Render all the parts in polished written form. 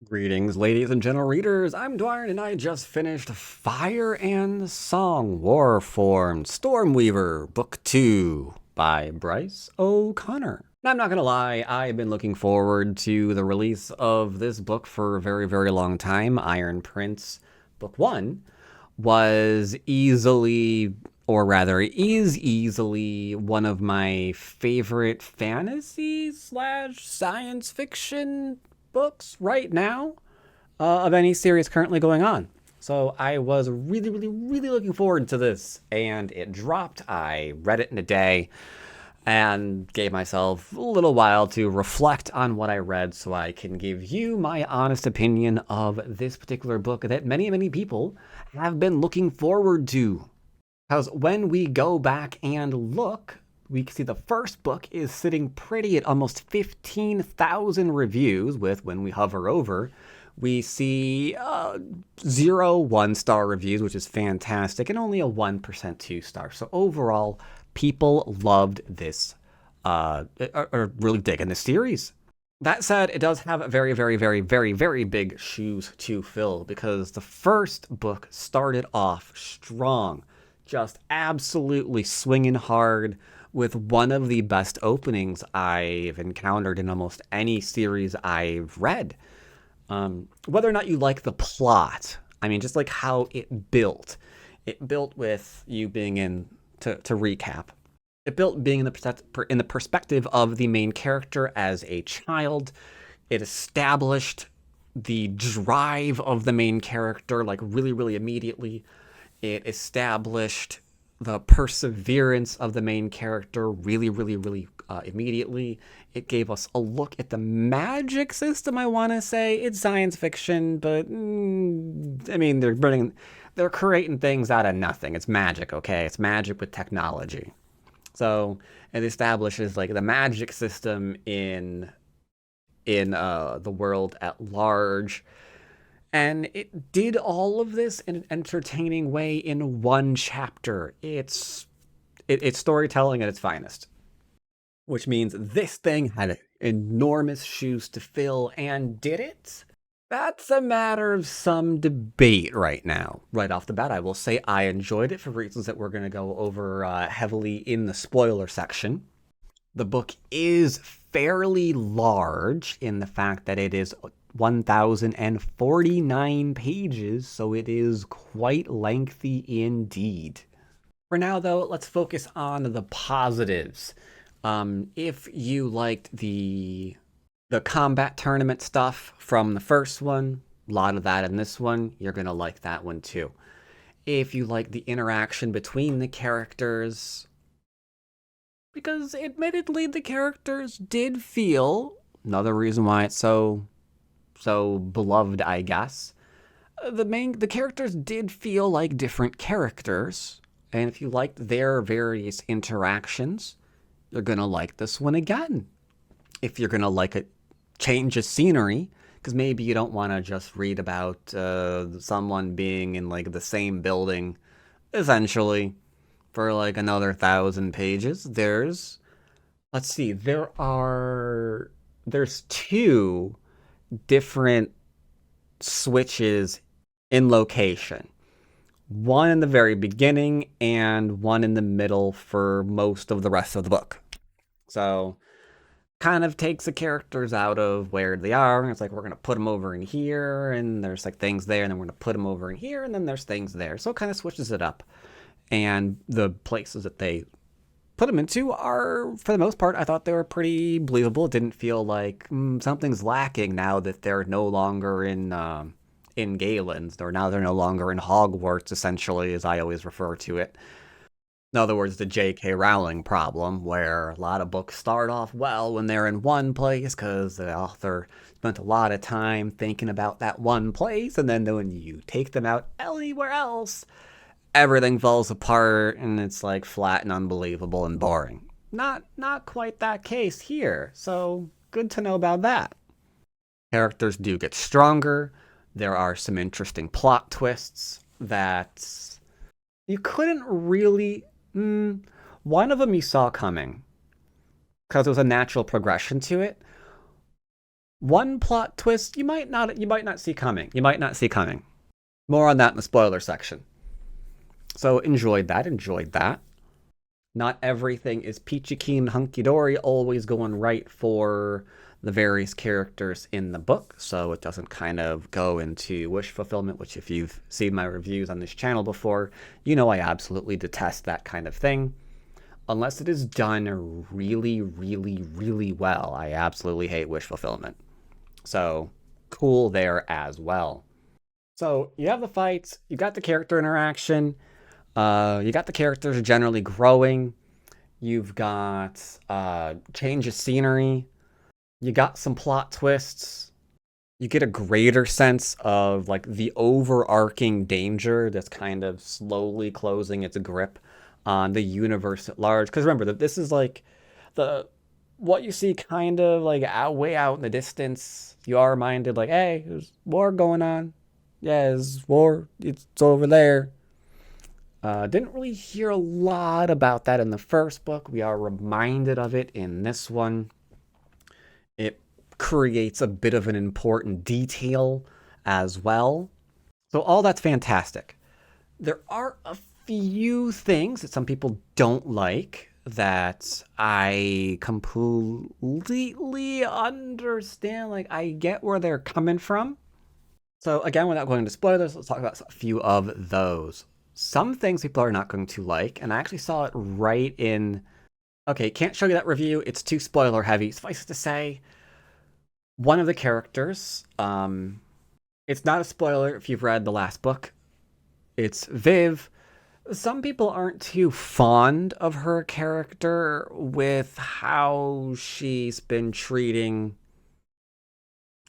Greetings, ladies and gentle readers. I'm Dwyer, and I just finished Fire and Song Warformed Stormweaver, Book 2 by Bryce O'Connor. Now, I'm not gonna lie, I've been looking forward to the release of this book for a very, very long time. Ironprince Book 1 was easily, or rather, is easily one of my favorite fantasy slash science fiction books right now of any series currently going on. So I was really, really, really looking forward to this, and it dropped. I read it in a day and gave myself a little while to reflect on what I read so I can give you my honest opinion of this particular book that many, many people have been looking forward to. Because when we go back and look, we can see the first book is sitting pretty at almost 15,000 reviews, with, when we hover over, we see 0 one-star reviews, which is fantastic, and only a 1% two-star. So overall, people loved this, are really digging this series. That said, it does have very, very, very, very, very big shoes to fill, because the first book started off strong, just absolutely swinging hard, with one of the best openings I've encountered in almost any series I've read. Whether or not you like the plot, I mean, just like how it built. It built with you being in, to recap, it built being in the perspective of the main character as a child. It established the drive of the main character, like, really, really immediately. It established the perseverance of the main character really, really, really immediately. It gave us a look at the magic system. I want to say it's science fiction, but I mean, they're creating things out of nothing. It's magic, okay? It's magic with technology. So it establishes like the magic system in the world at large. And it did all of this in an entertaining way in one chapter. It's storytelling at its finest, which means this thing had enormous shoes to fill, and did it? That's a matter of some debate right now. Right off the bat, I will say I enjoyed it for reasons that we're going to go over heavily in the spoiler section. The book is fairly large in the fact that it is 1,049 pages, so it is quite lengthy indeed. For now, though, let's focus on the positives. If you liked the combat tournament stuff from the first one, a lot of that in this one, you're going to like that one too. If you like the interaction between the characters, because admittedly the characters did feel, another reason why it's so beloved, I guess, the characters did feel like different characters, and if you liked their various interactions, you're gonna like this one again. If you're gonna like a change of scenery, because maybe you don't want to just read about someone being in like the same building, essentially, for like another 1,000 pages. Let's see, there's 2 different switches in location. One in the very beginning and one in the middle for most of the rest of the book. So kind of takes the characters out of where they are. It's like, we're going to put them over in here, and there's like things there, and then we're going to put them over in here, and then there's things there. So it kind of switches it up. And the places that they put them into are, for the most part, I thought they were pretty believable. It didn't feel like something's lacking now that they're no longer in Galen's, or now they're no longer in Hogwarts, essentially, as I always refer to it. In other words, the J.K. Rowling problem, where a lot of books start off well when they're in one place because the author spent a lot of time thinking about that one place, and then when you take them out anywhere else, everything falls apart and it's like flat and unbelievable and boring. Not quite that case here, so good to know about that. Characters do get stronger. There are some interesting plot twists that you couldn't really... one of them you saw coming, because there was a natural progression to it. One plot twist you might not see coming. You might not see coming. More on that in the spoiler section. So enjoyed that. Not everything is peachy keen hunky dory, always going right for the various characters in the book, so it doesn't kind of go into wish fulfillment, which if you've seen my reviews on this channel before, you know I absolutely detest that kind of thing. Unless it is done really, really, really well, I absolutely hate wish fulfillment. So cool there as well. So you have the fights, you got the character interaction, you got the characters generally growing, you've got change of scenery, you got some plot twists, you get a greater sense of like the overarching danger that's kind of slowly closing its grip on the universe at large. Because remember that this is like the what you see kind of like way out in the distance. You are reminded like, hey, there's war going on. Yeah, there's war. It's over there. Didn't really hear a lot about that in the first book. We are reminded of it in this one. It creates a bit of an important detail as well. So all that's fantastic. There are a few things that some people don't like that I completely understand. Like, I get where they're coming from. So again, without going into spoilers, let's talk about a few of those. Some things people are not going to like, and I actually saw it right in... Okay, can't show you that review. It's too spoiler heavy. Suffice to say, one of the characters, it's not a spoiler if you've read the last book. It's Viv. Some people aren't too fond of her character with how she's been treating...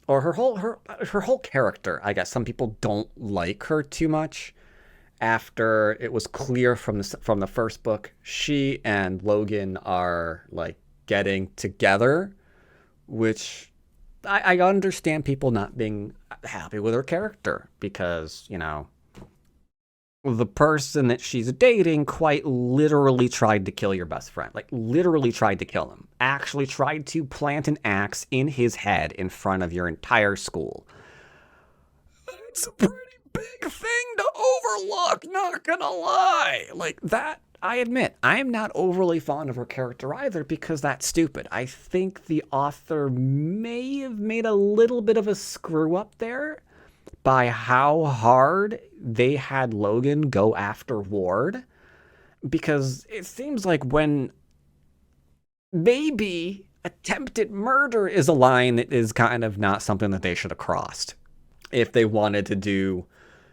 Or her whole character, I guess. Some people don't like her too much. After it was clear from the first book, she and Logan are like getting together, which I understand people not being happy with her character because, you know, the person that she's dating quite literally tried to kill your best friend. Like, literally tried to kill him. Actually tried to plant an axe in his head in front of your entire school. It's a pretty big thing to overlook, not gonna lie. Like, that, I admit, I am not overly fond of her character either because that's stupid. I think the author may have made a little bit of a screw up there by how hard they had Logan go after Ward, because it seems like when maybe attempted murder is a line that is kind of not something that they should have crossed if they wanted to do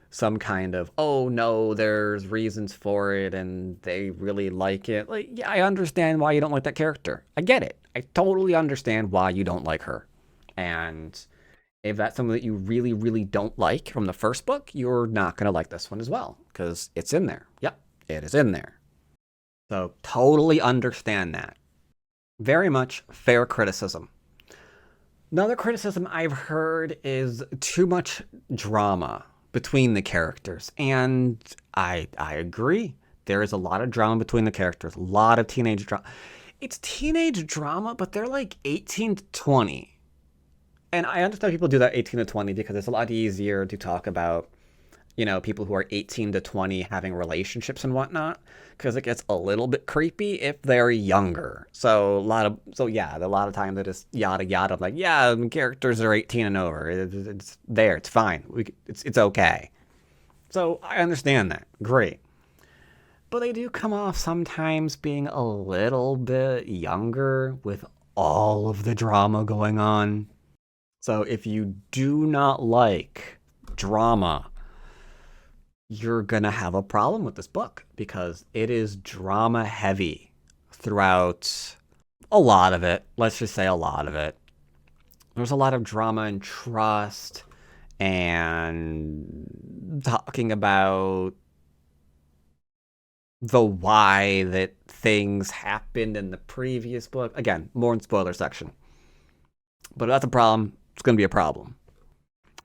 some kind of, oh no, there's reasons for it and they really like it. Like, yeah, I understand why you don't like that character. I get it. I totally understand why you don't like her. And if that's something that you really, really don't like from the first book, you're not going to like this one as well, because it's in there. Yep, it is in there. So totally understand that. Very much fair criticism. Another criticism I've heard is too much drama between the characters. And I agree. There is a lot of drama between the characters. A lot of teenage drama. It's teenage drama, but they're like 18 to 20. And I understand people do that 18 to 20 because it's a lot easier to talk about, you know, people who are 18 to 20 having relationships and whatnot, because it gets a little bit creepy if they're younger. So a lot of times they just yada yada. I'm like, yeah, characters are 18 and over. It's there. It's fine. It's okay. So I understand that. Great. But they do come off sometimes being a little bit younger with all of the drama going on. So if you do not like drama, you're going to have a problem with this book because it is drama heavy throughout a lot of it. Let's just say a lot of it. There's a lot of drama and trust and talking about the why that things happened in the previous book. Again, more in spoiler section. But that's a problem. It's going to be a problem.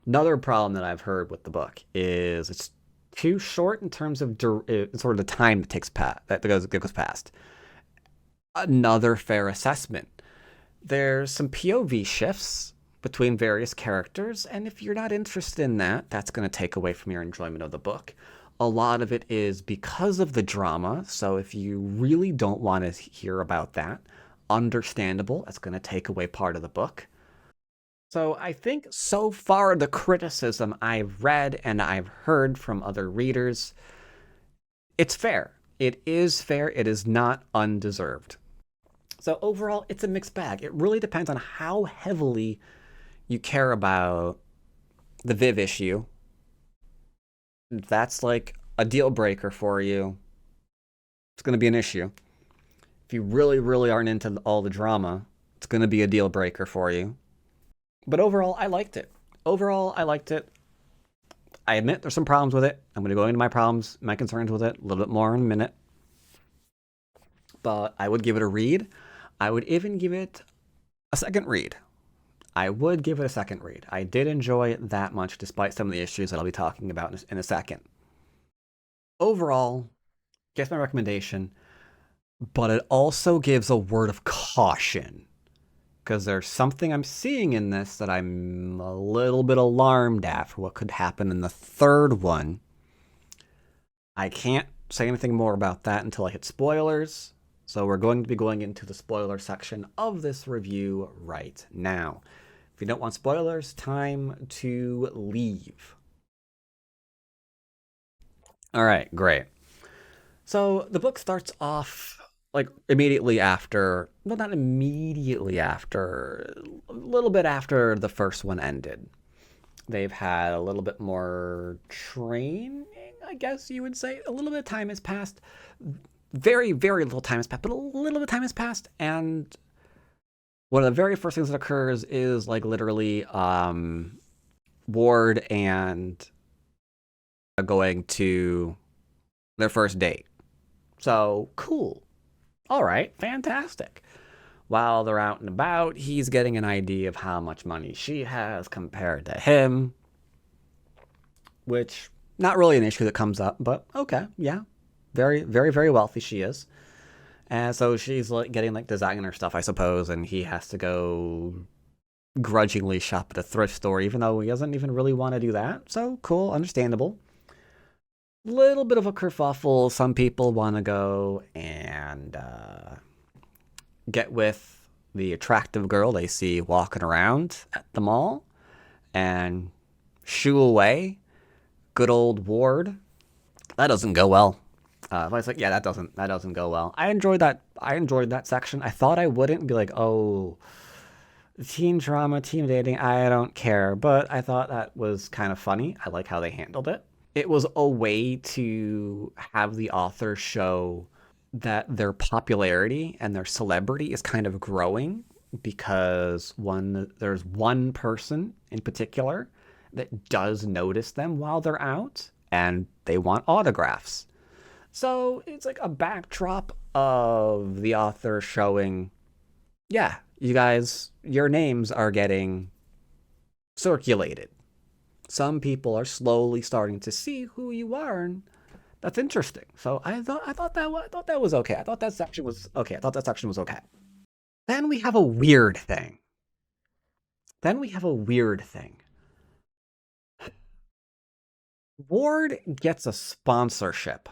Another problem that I've heard with the book is it's too short in terms of sort of the time that goes past. Another fair assessment. There's some POV shifts between various characters, and if you're not interested in that, that's going to take away from your enjoyment of the book. A lot of it is because of the drama, so if you really don't want to hear about that, understandable, that's going to take away part of the book. So I think so far the criticism I've read and I've heard from other readers, it's fair. It is fair. It is not undeserved. So overall, it's a mixed bag. It really depends on how heavily you care about the Viv issue. If that's like a deal breaker for you, it's going to be an issue. If you really, really aren't into all the drama, it's going to be a deal breaker for you. But overall, I liked it. Overall, I liked it. I admit there's some problems with it. I'm going to go into my problems, my concerns with it a little bit more in a minute. But I would give it a read. I would even give it a second read. I would give it a second read. I did enjoy it that much, despite some of the issues that I'll be talking about in a second. Overall, gets my recommendation, but it also gives a word of caution. Because there's something I'm seeing in this that I'm a little bit alarmed at for what could happen in the third one. I can't say anything more about that until I hit spoilers. So we're going to be going into the spoiler section of this review right now. If you don't want spoilers, time to leave. All right, great. So the book starts off like immediately after, well, not immediately after, a little bit after the first one ended. They've had a little bit more training, I guess you would say. A little bit of time has passed. Very, very little time has passed, but a little bit of time has passed. And one of the very first things that occurs is like literally Ward and going to their first date. So cool. All right, fantastic. While they're out and about, he's getting an idea of how much money she has compared to him, which not really an issue that comes up, but okay, yeah. Very, very, very wealthy she is. And so she's like getting like designer stuff, I suppose, and he has to go grudgingly shop at a thrift store, even though he doesn't even really want to do that. So cool, understandable. Little bit of a kerfuffle. Some people want to go and get with the attractive girl they see walking around at the mall and shoo away good old Ward. That doesn't go well. I was like, yeah, that doesn't go well. I enjoyed that section. I thought I wouldn't be like, oh, teen drama, teen dating, I don't care. But I thought that was kind of funny. I like how they handled it. It was a way to have the author show that their popularity and their celebrity is kind of growing because there's one person in particular that does notice them while they're out and they want autographs. So it's like a backdrop of the author showing, yeah, you guys, your names are getting circulated. Some people are slowly starting to see who you are, and that's interesting. So I thought that was okay. I thought that section was okay. Then we have a weird thing. Ward gets a sponsorship.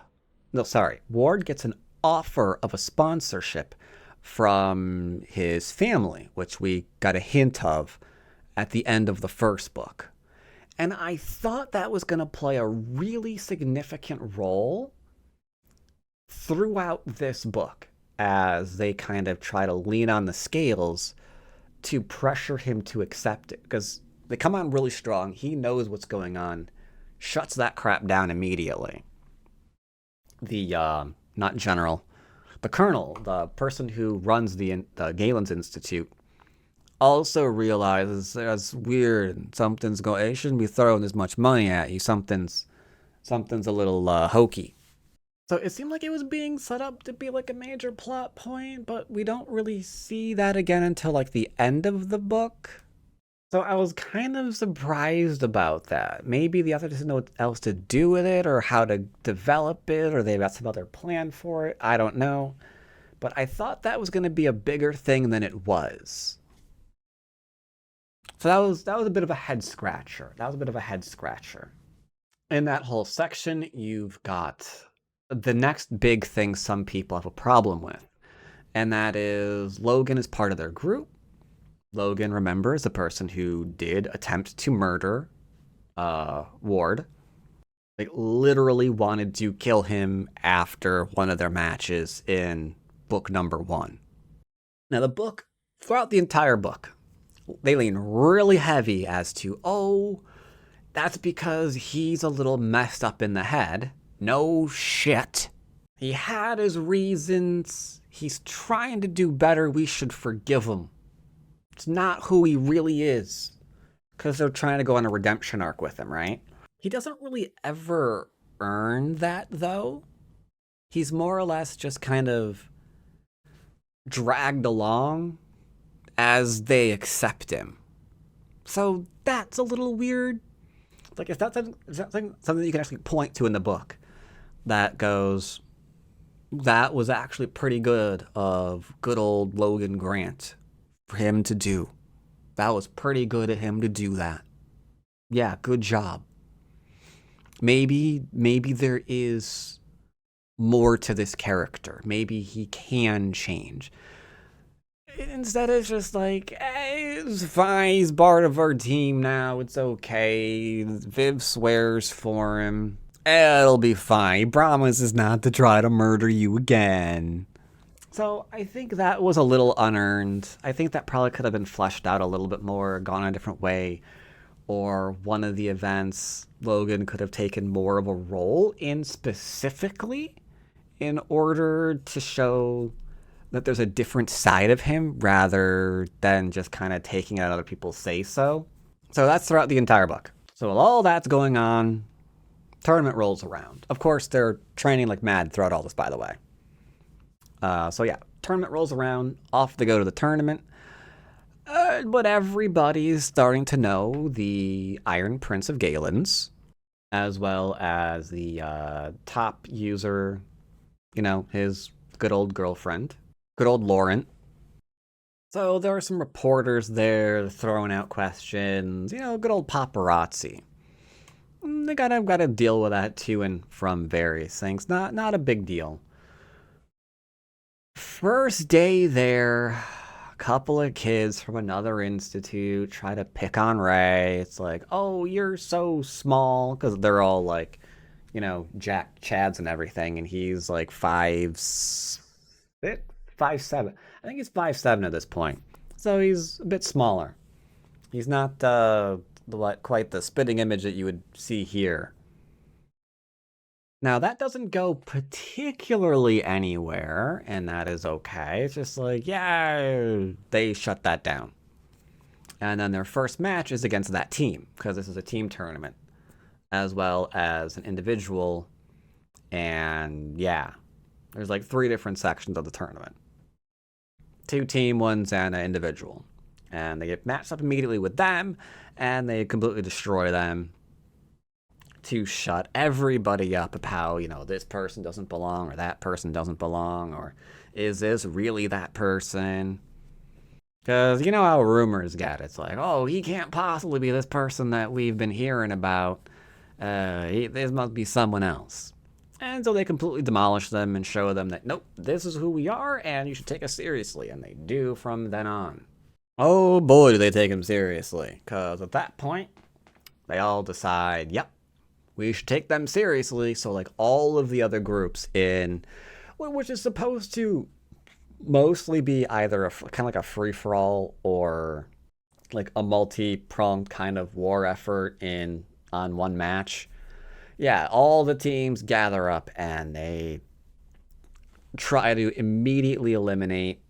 No, sorry. Ward gets an offer of a sponsorship from his family, which we got a hint of at the end of the first book. And I thought that was going to play a really significant role throughout this book as they kind of try to lean on the scales to pressure him to accept it. Because they come on really strong. He knows what's going on, shuts that crap down immediately. The, not general, the colonel, the person who runs the Galen's Institute, also realizes that's weird. Something's going. They shouldn't be throwing this much money at you. Something's a little hokey. So it seemed like it was being set up to be like a major plot point, but we don't really see that again until like the end of the book. So I was kind of surprised about that. Maybe the author doesn't know what else to do with it or how to develop it, or they've got some other plan for it. I don't know. But I thought that was going to be a bigger thing than it was. So that was a bit of a head scratcher. That was a bit of a head scratcher. In that whole section, you've got the next big thing some people have a problem with, and that is Logan is part of their group. Logan, remember, is the person who did attempt to murder Ward. Like, literally wanted to kill him after one of their matches in book number 1. Now, the book, throughout the entire book, they lean really heavy as to, oh, that's because he's a little messed up in the head. No shit. He had his reasons. He's trying to do better. We should forgive him. It's not who he really is. Because they're trying to go on a redemption arc with him, right? He doesn't really ever earn that, though. He's more or less just kind of dragged along as they accept him. So that's a little weird. Like, if that's something you can actually point to in the book that goes, that was actually pretty good of good old Logan Grant for him to do. That was pretty good of him to do that. Yeah, good job. Maybe there is more to this character. Maybe he can change. Instead, it's just like, hey, it's fine. He's part of our team now. It's okay. Viv swears for him. It'll be fine. He promises not to try to murder you again. So I think that was a little unearned. I think that probably could have been fleshed out a little bit more, gone a different way. Or one of the events, Logan could have taken more of a role in specifically in order to show that there's a different side of him rather than just kind of taking out other people's say-so. So that's throughout the entire book. So while all that's going on, tournament rolls around. Of course, they're training like mad throughout all this, by the way. So yeah, tournament rolls around, off they go to the tournament. But everybody's starting to know the Iron Prince of Galen's, as well as the top user, his good old girlfriend, good old Laurent. So there are some reporters there throwing out questions, good old paparazzi. They gotta deal with that to and from various things. Not a big deal. First day there, a couple of kids from another institute try to pick on Ray. It's like, oh, you're so small, because they're all like, Jack Chads and everything, and he's like 5'7". I think he's 5'7" at this point, so he's a bit smaller. He's not quite the spitting image that you would see here. Now, that doesn't go particularly anywhere, and that is okay. It's just like, yeah, they shut that down. And then their first match is against that team, because this is a team tournament, as well as an individual. And yeah, there's like 3 different sections of the tournament. 2 team ones and an individual. And they get matched up immediately with them, and they completely destroy them to shut everybody up about how, this person doesn't belong, or that person doesn't belong, or is this really that person? Because you know how rumors get. It's like, oh, he can't possibly be this person that we've been hearing about. This must be someone else. And so they completely demolish them and show them that, nope, this is who we are, and you should take us seriously. And they do from then on. Oh boy, do they take him seriously. Because at that point, they all decide, yep, we should take them seriously. So like all of the other groups which is supposed to mostly be either kind of like a free-for-all or like a multi-pronged kind of war effort on one match. Yeah, all the teams gather up and they try to immediately eliminate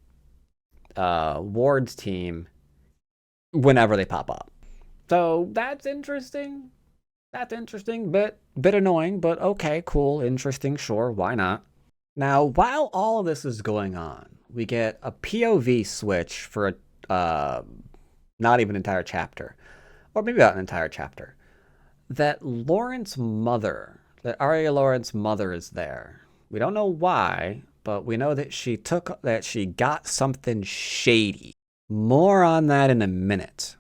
Ward's team whenever they pop up. So that's interesting. Bit annoying, but okay, cool, interesting, sure, why not? Now, while all of this is going on, we get a POV switch for not even an entire chapter, or maybe about an entire chapter, that Arya Laurent's mother is there. We don't know why, but we know that she got something shady. More on that in a minute.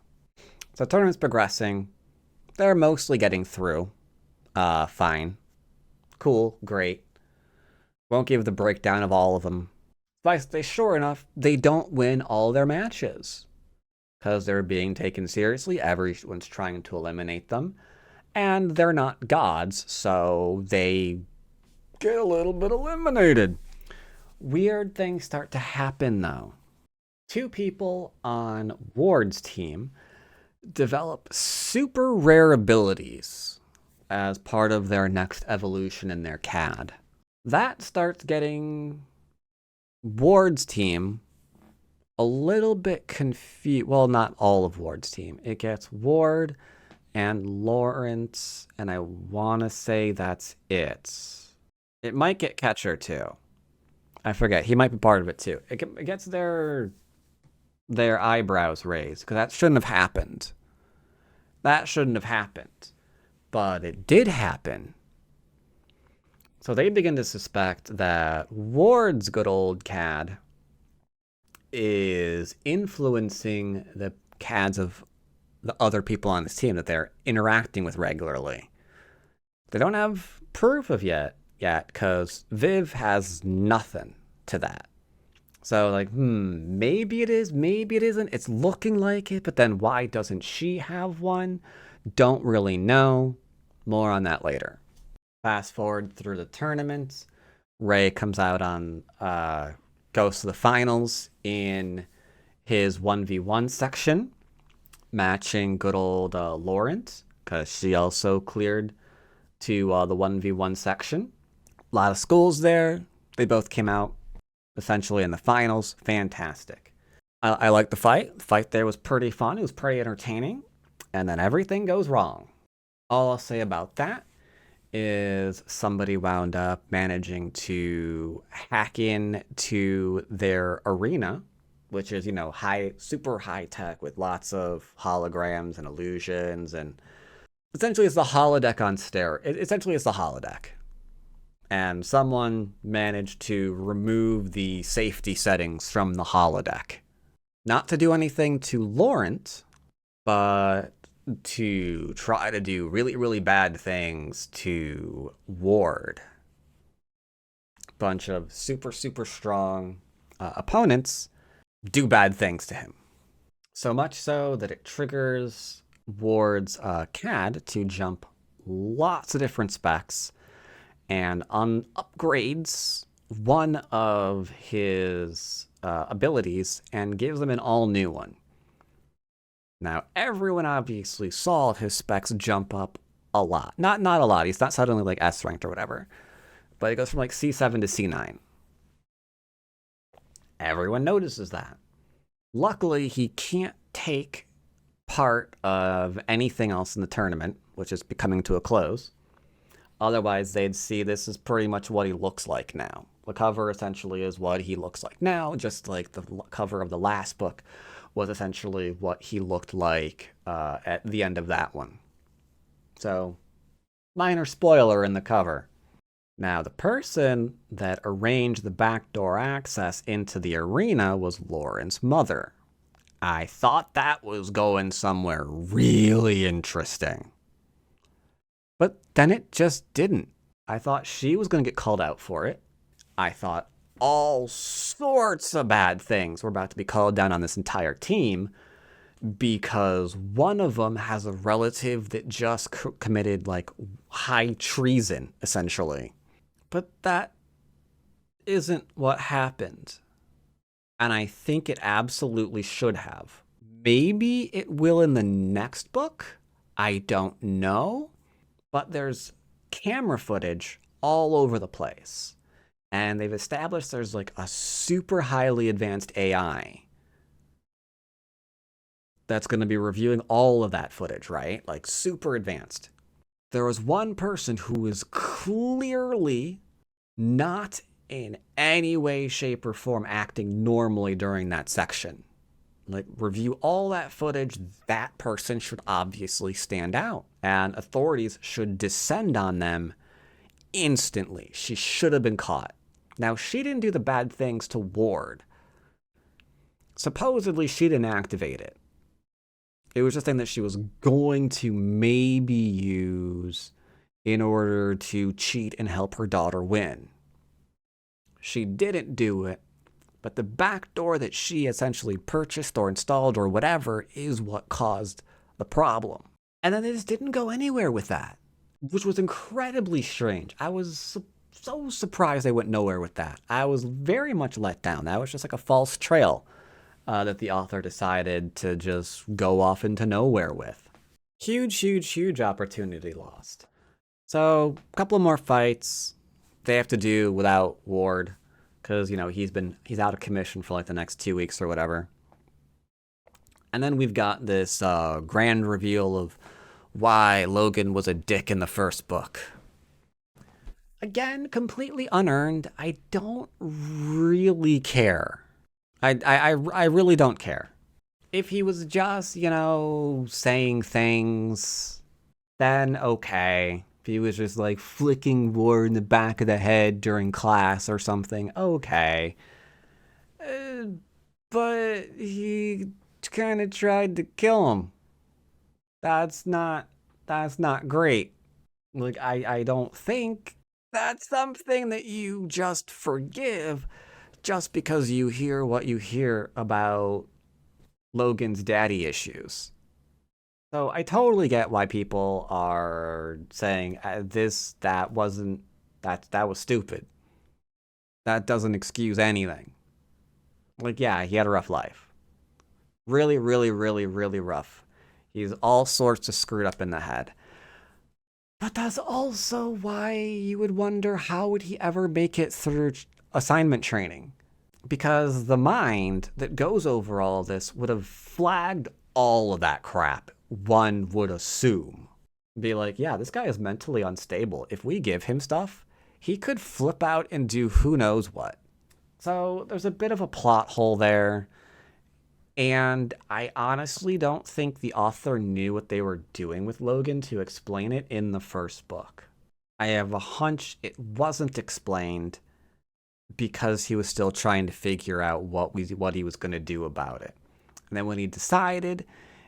So tournament's progressing. They're mostly getting through. Fine. Cool, great. Won't give the breakdown of all of them. But sure enough, they don't win all their matches. Because they're being taken seriously. Everyone's trying to eliminate them. And they're not gods, so they get a little bit eliminated. Weird things start to happen, though. Two people on Ward's team develop super rare abilities as part of their next evolution in their CAD. That starts getting Ward's team a little bit confused. Well, not all of Ward's team. It gets Ward and Lawrence, and I want to say that's it. It might get Catcher, too. I forget. He might be part of it, too. It gets their eyebrows raised, because that shouldn't have happened. That shouldn't have happened. But it did happen. So they begin to suspect that Ward's good old CAD is influencing the CADs of the other people on this team that they're interacting with regularly. They don't have proof of yet, because Viv has nothing to that. So like, maybe it is, maybe it isn't. It's looking like it, but then why doesn't she have one? Don't really know. More on that later. Fast forward through the tournament. Ray comes out on, goes to the finals in his 1v1 section, matching good old Lawrence, because she also cleared to the 1v1 section. A lot of schools there. They both came out essentially in the finals. Fantastic. I liked the fight. The fight there was pretty fun. It was pretty entertaining. And then everything goes wrong. All I'll say about that is somebody wound up managing to hack in to their arena, which is, super high tech with lots of holograms and illusions, and essentially it's the holodeck on steroids. Essentially it's the holodeck. And someone managed to remove the safety settings from the holodeck. Not to do anything to Lawrence, but to try to do really, really bad things to Ward. Bunch of super, super strong opponents do bad things to him. So much so that it triggers Ward's CAD to jump lots of different specs and upgrades one of his abilities and gives him an all-new one. Now, everyone obviously saw his specs jump up a lot. Not a lot. He's not suddenly like S ranked or whatever. But it goes from like C7 to C9. Everyone notices that. Luckily, he can't take part of anything else in the tournament, which is coming to a close. Otherwise, they'd see this is pretty much what he looks like now. The cover essentially is what he looks like now, just like the cover of the last book was essentially what he looked like at the end of that one. So, minor spoiler in the cover. Now, the person that arranged the backdoor access into the arena was Lauren's mother. I thought that was going somewhere really interesting. But then it just didn't. I thought she was going to get called out for it. I thought all sorts of bad things were about to be called down on this entire team because one of them has a relative that just committed like high treason, essentially. But that isn't what happened. And I think it absolutely should have. Maybe it will in the next book. I don't know. But there's camera footage all over the place. And they've established there's like a super highly advanced AI that's going to be reviewing all of that footage, right? Like super advanced. There was one person who was clearly not in any way, shape, or form acting normally during that section. Like, review all that footage, that person should obviously stand out. And authorities should descend on them instantly. She should have been caught. Now, she didn't do the bad things to Ward. Supposedly, she didn't activate it. It was just a thing that she was going to maybe use in order to cheat and help her daughter win. She didn't do it, but the back door that she essentially purchased or installed or whatever is what caused the problem. And then they just didn't go anywhere with that, which was incredibly strange. I was so surprised they went nowhere with that. I was very much let down. That was just like a false trail that the author decided to just go off into nowhere with. Huge opportunity lost. So, a couple of more fights they have to do without Ward, because, you know, he's out of commission for like the next 2 weeks or whatever. And then we've got this grand reveal of why Logan was a dick in the first book. Again, completely unearned. I don't really care. I really don't care. If he was just, you know, saying things, then okay. If he was just like flicking Ward in the back of the head during class or something, okay. But he kind of tried to kill him. That's not great. Like, I don't think that's something that you just forgive just because you hear what you hear about Logan's daddy issues. So I totally get why people are saying that was stupid. That doesn't excuse anything. Like, yeah, he had a rough life. Really rough. He's all sorts of screwed up in the head. But that's also why you would wonder, how would he ever make it through assignment training? Because the mind that goes over all of this would have flagged all of that crap, one would assume. Be like, yeah, this guy is mentally unstable. If we give him stuff, he could flip out and do who knows what. So there's a bit of a plot hole there. And I honestly don't think the author knew what they were doing with Logan to explain it in the first book. I have a hunch it wasn't explained because he was still trying to figure out what he was going to do about it. And then when he decided,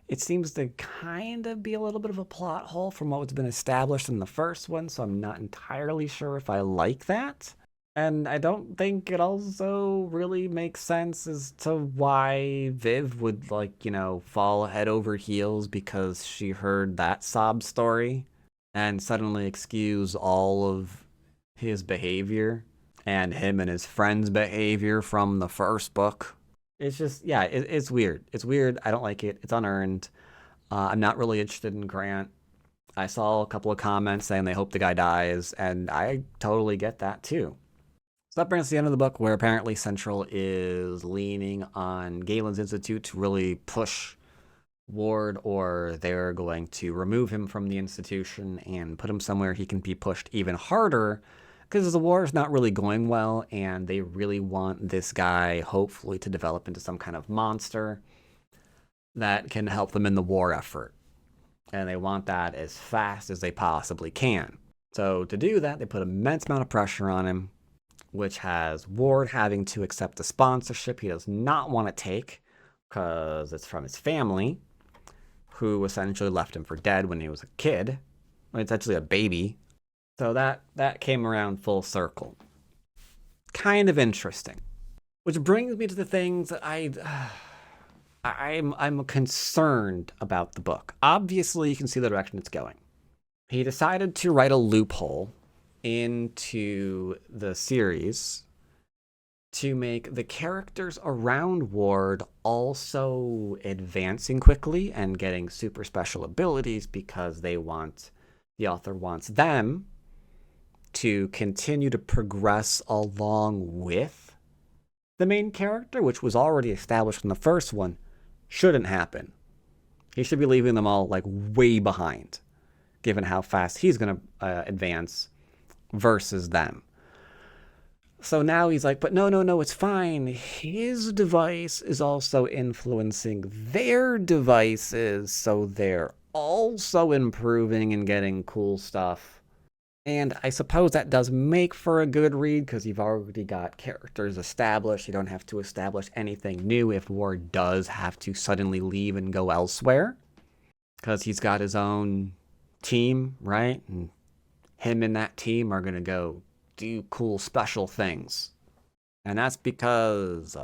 it seems to kind of be a little bit of a plot hole from what was been established in the first one, so I'm not entirely sure if I like that. And I don't think it also really makes sense as to why Viv would, like, you know, fall head over heels because she heard that sob story and suddenly excuse all of his behavior and him and his friend's behavior from the first book. It's just, yeah, it's weird. It's weird. I don't like it. It's unearned. I'm not really interested in Grant. I saw a couple of comments saying they hope the guy dies, and I totally get that too. So that brings us to the end of the book, where apparently Central is leaning on Galen's Institute to really push Ward, or they're going to remove him from the institution and put him somewhere he can be pushed even harder, because the war is not really going well, and they really want this guy hopefully to develop into some kind of monster that can help them in the war effort. And they want that as fast as they possibly can. So to do that, they put an immense amount of pressure on him, which has Ward having to accept a sponsorship he does not want to take because it's from his family, who essentially left him for dead when he was a kid. Well, it's actually a baby. So that came around full circle. Kind of interesting. Which brings me to the things that I'm concerned about the book. Obviously, you can see the direction it's going. He decided to write a loophole into the series to make the characters around Ward also advancing quickly and getting super special abilities, because the author wants them to continue to progress along with the main character, which was already established in the first one. Shouldn't happen. He should be leaving them all like way behind, given how fast he's going to advance versus them. So now he's like, but no, it's fine. His device is also influencing their devices, so they're also improving and getting cool stuff. And I suppose that does make for a good read, because you've already got characters established. You don't have to establish anything new if Ward does have to suddenly leave and go elsewhere. because he's got his own team, right? And him and that team are going to go do cool special things. And that's because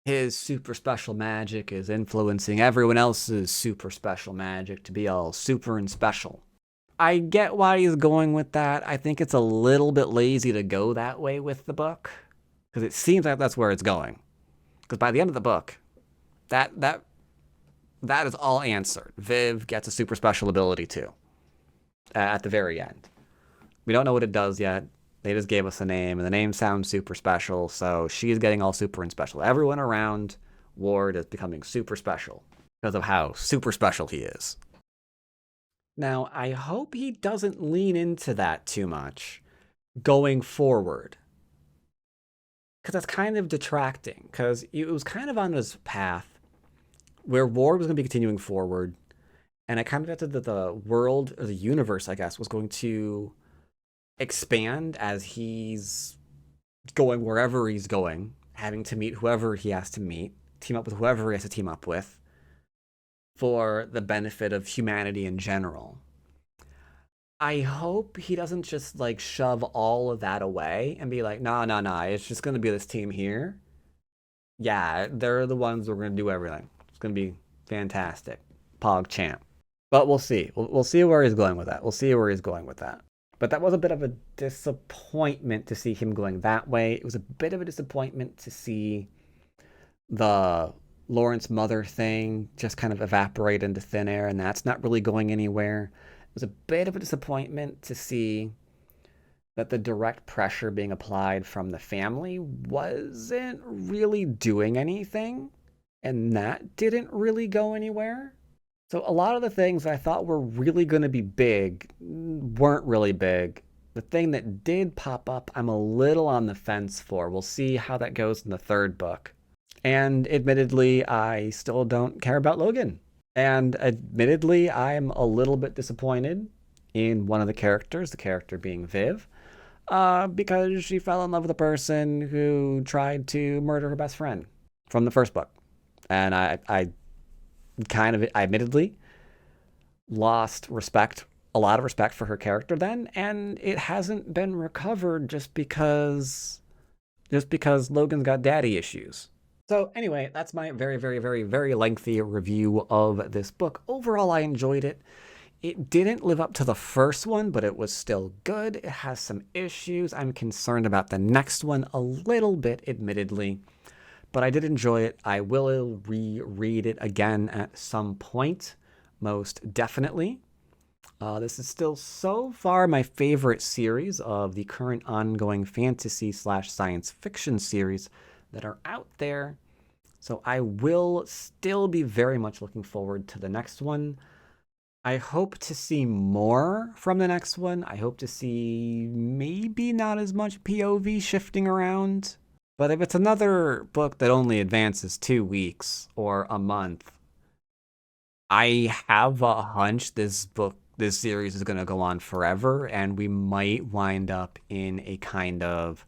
his super special magic is influencing everyone else's super special magic to be all super and special. I get why he's going with that. I think it's a little bit lazy to go that way with the book, because it seems like that's where it's going. Because by the end of the book, that is all answered. Viv gets a super special ability too at the very end. We don't know what it does yet. They just gave us a name, and the name sounds super special, so she's getting all super and special. Everyone around Ward is becoming super special because of how super special he is. Now, I hope he doesn't lean into that too much going forward, because that's kind of detracting, because it was kind of on his path where Ward was going to be continuing forward, and I kind of got that the world, or the universe, I guess, was going to expand as he's going wherever he's going, having to meet whoever he has to meet, team up with whoever he has to team up with, for the benefit of humanity in general. I hope he doesn't just like shove all of that away and be like, nah, it's just going to be this team here. Yeah, they're the ones who are going to do everything. It's going to be fantastic. Pog champ. But we'll see. We'll see where he's going with that. But that was a bit of a disappointment to see him going that way. It was a bit of a disappointment to see the Lawrence mother thing just kind of evaporate into thin air, and that's not really going anywhere. It was a bit of a disappointment to see that the direct pressure being applied from the family wasn't really doing anything, and that didn't really go anywhere. So a lot of the things I thought were really going to be big weren't really big. The thing that did pop up, I'm a little on the fence for. We'll see how that goes in the third book. And admittedly, I still don't care about Logan. And admittedly, I'm a little bit disappointed in one of the characters, the character being Viv, because she fell in love with a person who tried to murder her best friend from the first book. And I admittedly lost a lot of respect for her character then, and it hasn't been recovered just because Logan's got daddy issues. So anyway, that's my very, very, very, very lengthy review of this book. Overall, I enjoyed it. It didn't live up to the first one, but it was still good. It has some issues. I'm concerned about the next one a little bit, admittedly. But I did enjoy it. I will reread it again at some point, most definitely. This is still so far my favorite series of the current ongoing fantasy/science fiction series that are out there. So I will still be very much looking forward to the next one. I hope to see more from the next one. I hope to see maybe not as much POV shifting around. But if it's another book that only advances 2 weeks or a month, I have a hunch this series is going to go on forever, and we might wind up in a kind of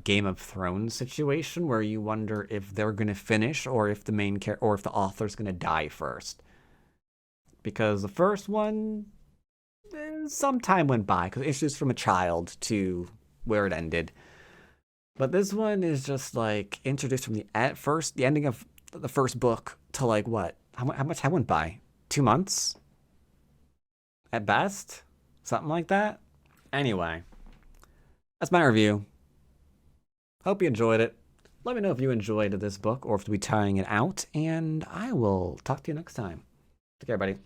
Game of Thrones situation where you wonder if they're going to finish or if the main character or if the author's going to die first. Because the first one, some time went by because issues from a child to where it ended. But this one is just like introduced from the ending of the first book to like what? How much time went by? 2 months? At best? Something like that? Anyway, that's my review. Hope you enjoyed it. Let me know if you enjoyed this book or if you'll be trying it out, and I will talk to you next time. Take care, everybody.